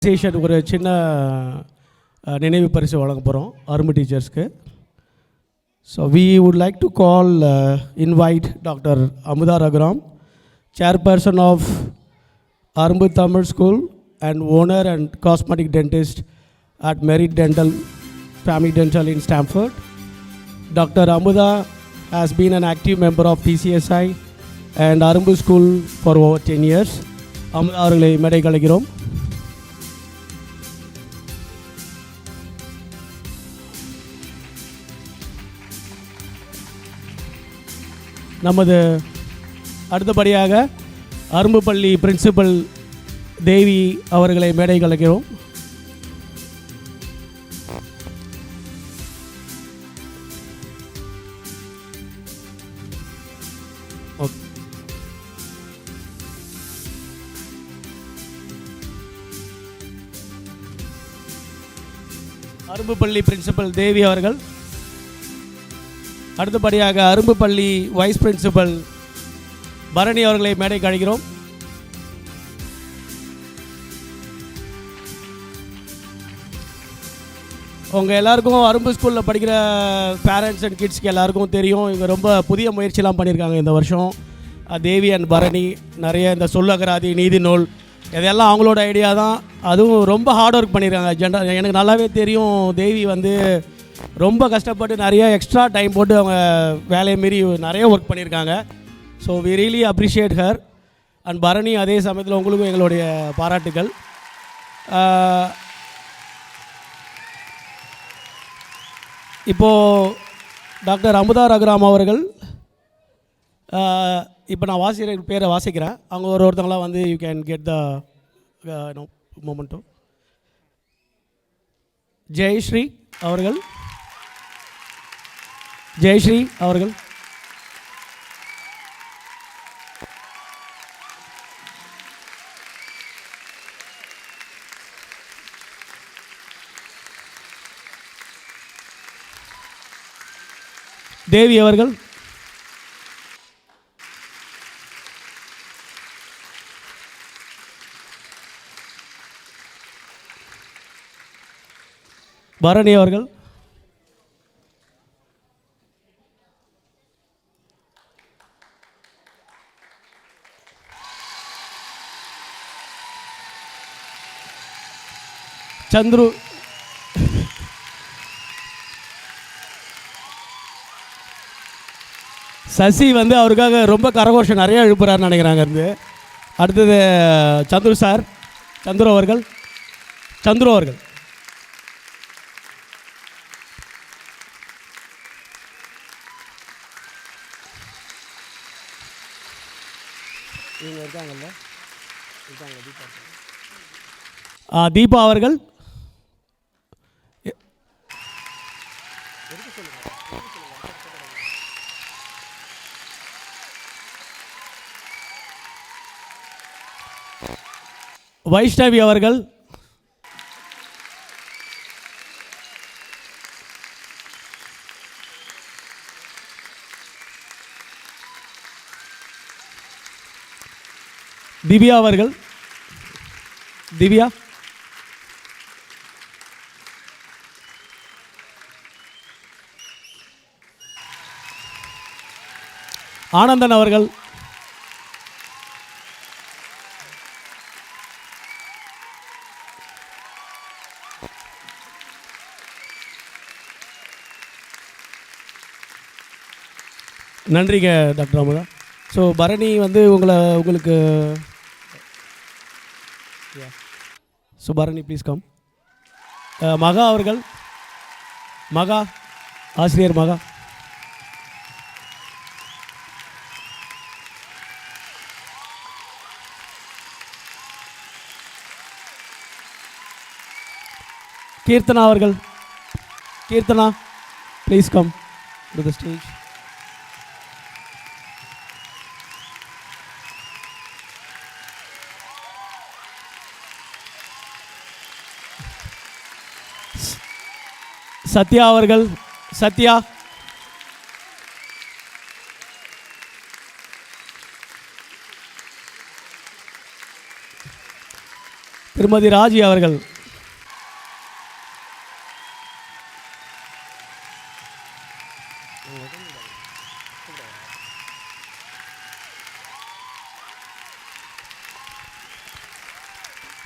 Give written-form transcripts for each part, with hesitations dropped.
ஒரு சின்ன நினைவு பரிசு வழங்க போகிறோம் அரும்பு டீச்சர்ஸ்க்கு. So we would like to call, invite Dr. Amudha Raghuram, chairperson of Arumbu Tamil School and owner and cosmetic dentist at Merit Dental Family Dental in Stamford. Dr. Amudha has been an active member of PCSI and Arumbu School for over 10 years. Amudha அவர்களை மேடை கலைக்கிறோம். நமது அடுத்தபடியாக அரும்பு பள்ளி principal தேவி அவர்களை மேடை கலைக்கிறோம். அரும்பு பள்ளி பிரின்சிபல் தேவி அவர்கள். அடுத்தபடியாக அரும்பு பள்ளி வைஸ் பிரின்சிபல் பரணி அவர்களை மேடைக்கு அழைக்கிறோம். உங்கள் எல்லாருக்கும் அரும்பு ஸ்கூலில் படிக்கிற பேரண்ட்ஸ் அண்ட் கிட்ஸ்க்கு எல்லாருக்கும் தெரியும், இவங்க ரொம்ப புதிய முயற்சியெலாம் பண்ணியிருக்காங்க இந்த வருஷம். தேவி அண்ட் பரணி நிறைய இந்த சொல்லகராதி நீதி நூல் இதெல்லாம் அவங்களோட ஐடியா தான். அதுவும் ரொம்ப ஹார்ட் ஒர்க் பண்ணியிருக்காங்க. எனக்கு நல்லாவே தெரியும், தேவி வந்து ரொம்ப கஷ்டப்பட்டு நிறைய எக்ஸ்ட்ரா டைம் போட்டு அவங்க வேலையை மீறி நிறைய ஒர்க் பண்ணியிருக்காங்க. So we really appreciate her. And Bharani, அதே சமயத்தில் உங்களுக்கும் எங்களுடைய பாராட்டுகள். இப்போது டாக்டர் அமுதா ரகுராம் அவர்கள், இப்போ நான் வாசிக்கிற பேரை வாசிக்கிறேன், அவங்க ஒருத்தங்களாம் வந்து you can get the memento. Jayashree அவர்கள், ஜெயஸ்ரீ அவர்கள், தேவி அவர்கள், பரணி அவர்கள், சந்துரு, சசி வந்து அவருக்காக ரொம்ப கரகோஷம் நிறைய எழுப்புறாருன்னு நினைக்கிறாங்க இருந்து. அடுத்தது சந்துரு சார், சந்துரு அவர்கள், சந்துரு அவர்கள், இவங்க இருக்காங்கல்ல, தீபா அவர்கள், வைஷ்ணவி அவர்கள், திவ்யா அவர்கள், திவ்யா, ஆனந்தன் அவர்கள், நன்றிங்க டாக்டர் அமுதா. ஸோ பரணி வந்து உங்களுக்கு ஸோ பரணி ப்ளீஸ் கம். மகா அவர்கள், மகா, ஆசிரியர் மகா, கீர்த்தனா அவர்கள், Keerthana please come to the stage. Sathya அவர்கள், சத்யா, திருமதி ராஜி அவர்கள்.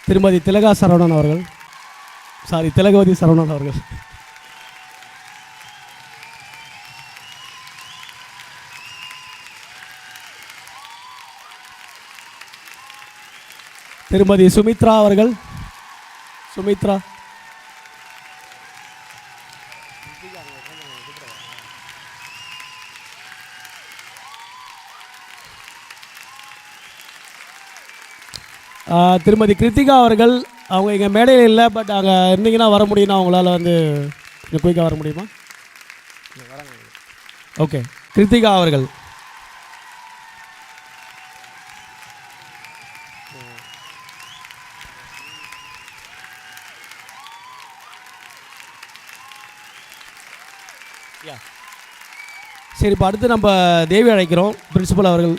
திருமதி திலகா சரவணன் அவர்கள், திலகவதி சரவணன் அவர்கள். திருமதி சுமித்ரா அவர்கள். சுமித்ரா. திருமதி கிருத்திகா அவர்கள். அவங்க இங்கே மேடையில் இல்லை, பட் அங்கே இருந்தீங்கன்னா வர முடியும்னா அவங்களால வந்து கொஞ்சம் குயிக்காக வர முடியுமா? ஓகே, கிருத்திகா அவர்கள். சரி, இப்போ அடுத்து நம்ம தேவி அழைக்கிறோம். பிரின்சிபல் அவர்கள்.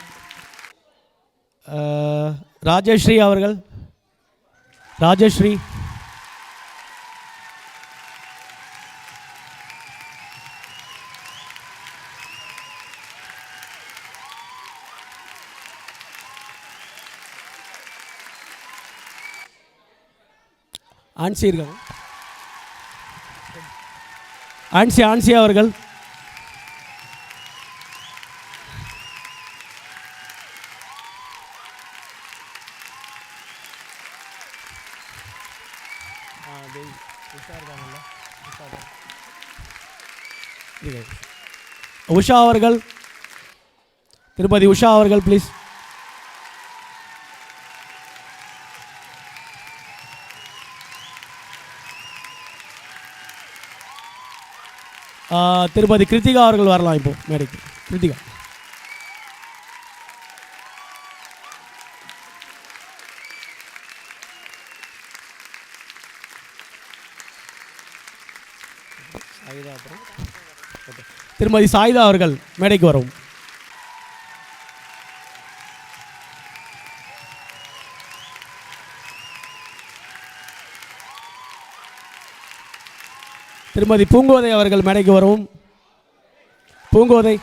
ராஜஸ்ரீ அவர்கள். ராஜஸ்ரீ. ஆன்சி இருக்காங்க. ஆன்சி அவர்கள். உஷா அவர்கள். திருமதி உஷா அவர்கள் ப்ளீஸ். திருமதி கிருத்திகா அவர்கள் வரலாம் இப்போ மேடைக்கு. கிருத்திகா. திருமதி சாயிதா அவர்கள் மேடைக்கு வரும். திருமதி பூங்கோதை அவர்கள் மேடைக்கு வரும். பூங்கோதை.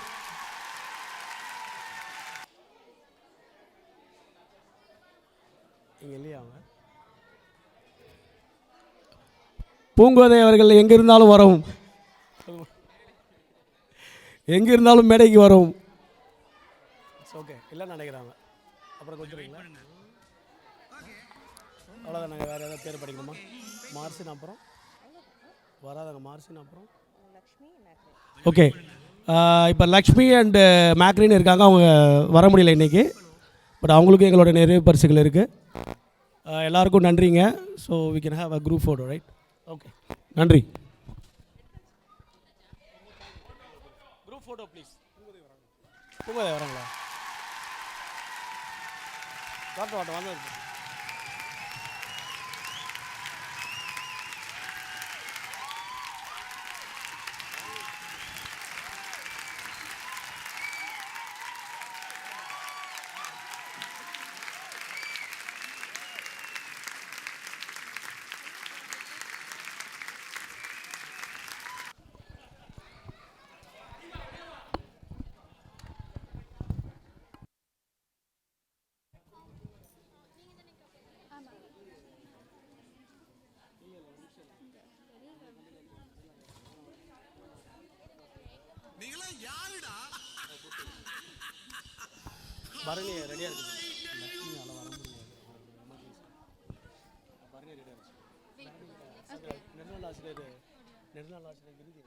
பூங்கோதை அவர்கள் எங்கே இருந்தாலும் வரவும், எங்கே இருந்தாலும் மேடைக்கு வரும். ஓகே, இல்லைன்னு நினைக்கிறாங்க. அப்புறம் கொஞ்சம் அவ்வளோதான். நாங்கள் வேறு ஏதாவது பேர் படிக்கணுமா? மார்சின் அப்புறம் வராதாங்க. மார்சின் அப்புறம் ஓகே. இப்போ லக்ஷ்மி அண்டு மேக்ரின் இருக்காங்க. அவங்க வர முடியல இன்றைக்கி, பட் அவங்களுக்கும் எங்களோட நிறைவு பரிசுகள் இருக்குது. எல்லாருக்கும் நன்றிங்க. So we can have a group photo, right? Okay, நன்றி. Group photo please. பூங்கோதை வராங்களா? டாக்டர் வாங்க. பரணி ரெடியாக இருக்குது. லக்ஷ்மி அவ்வளோ வர முடியாது. பரணி ரெடியாக இருக்குது. நெடுநாள் ஆசிரியர் விருது.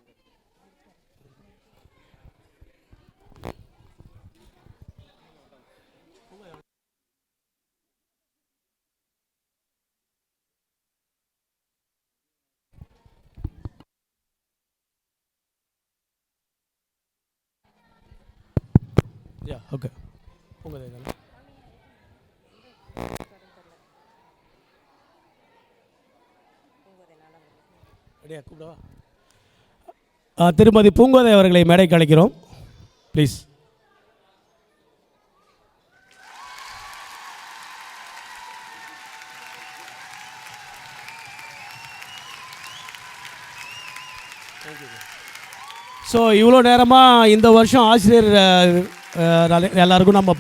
யா, ஓகே. பூங்கோதை தானே? ரெடியா? கூப்பிடவா? திருமதி பூங்கோதை அவர்களை மேடைக்கு அழைக்கிறோம் ப்ளீஸ். ஸோ இவ்வளோ நேரமாக இந்த வருஷம் ஆசிரியர் எல்லாருக்கும் நம்ம